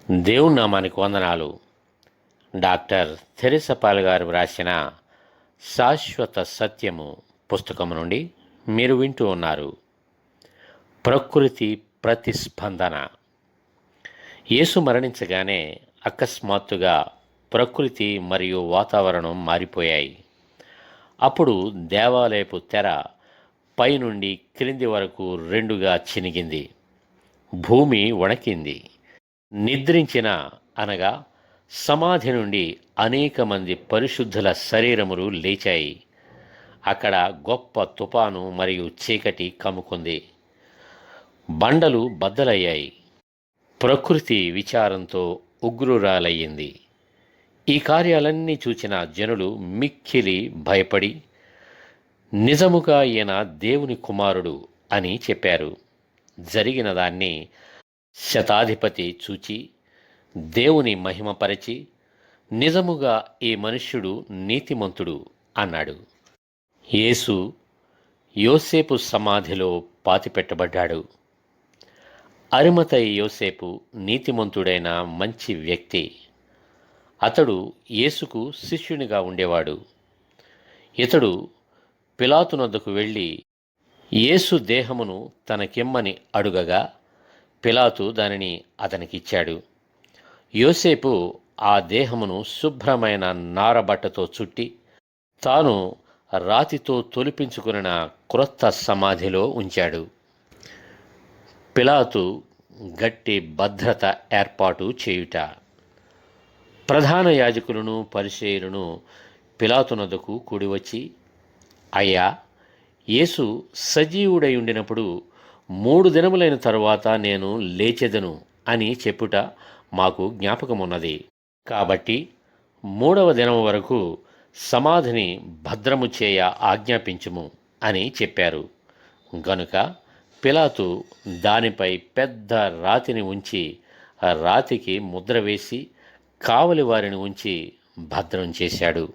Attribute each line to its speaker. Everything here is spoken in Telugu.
Speaker 1: దేవుని నామానికి వందనాలు. డాక్టర్ థెరెసా పాల్ గారు వ్రాసిన శాశ్వత సత్యము పుస్తకం నుండి మీరు వింటూ ఉన్నారు. ప్రకృతి ప్రతిస్పందన. యేసు మరణించగానే అకస్మాత్తుగా ప్రకృతి మరియు వాతావరణం మారిపోయాయి. అప్పుడు దేవాలయపు తెర పైనుండి క్రింది వరకు రెండుగా చినిగింది. భూమి వణకింది. నిద్రించిన అనగా సమాధి నుండి అనేక మంది పరిశుద్ధుల శరీరములు లేచాయి. అక్కడ గొప్ప తుఫాను మరియు చీకటి కమ్ముకుంది. బండలు బద్దలయ్యాయి. ప్రకృతి విచారంతో ఉగ్రురాలయ్యింది. ఈ కార్యాలన్నీ చూచిన జనులు మిక్కిలి భయపడి, నిజముగా ఈయన దేవుని కుమారుడు అని చెప్పారు. జరిగిన దాన్ని శతాధిపతి చూచి దేవుని మహిమపరచి, నిజముగా ఈ మనుష్యుడు నీతిమంతుడు అన్నాడు. యేసు యోసేపు సమాధిలో పాతిపెట్టబడ్డాడు. అరిమతయి యోసేపు నీతిమంతుడైన మంచి వ్యక్తి. అతడు యేసుకు శిష్యునిగా ఉండేవాడు. ఇతడు పిలాతునొద్దకు వెళ్ళి యేసు దేహమును తనకిమ్మని అడుగగా పిలాతు దానిని అతనికిచ్చాడు. యోసేపు ఆ దేహమును శుభ్రమైన నారబట్టతో చుట్టి తాను రాతితో తొలిపించుకున్న క్రొత్త సమాధిలో ఉంచాడు. పిలాతు గట్టి భద్రత ఏర్పాటు చేయుట. ప్రధాన యాజకులను పరిసయ్యులను పిలాతునొద్దకు కూడివచ్చి, అయ్యా, యేసు సజీవుడై ఉండినప్పుడు 3 దినములైన తరువాత నేను లేచెదను అని చెప్పుట మాకు జ్ఞాపకమున్నది. కాబట్టి 3వ దినము వరకు సమాధిని భద్రము చేయ ఆజ్ఞాపించుము అని చెప్పారు. గనుక పిలాతు దానిపై పెద్ద రాతిని ఉంచి రాతికి ముద్ర వేసి కావలి వారిని ఉంచి భద్రం చేశాడు.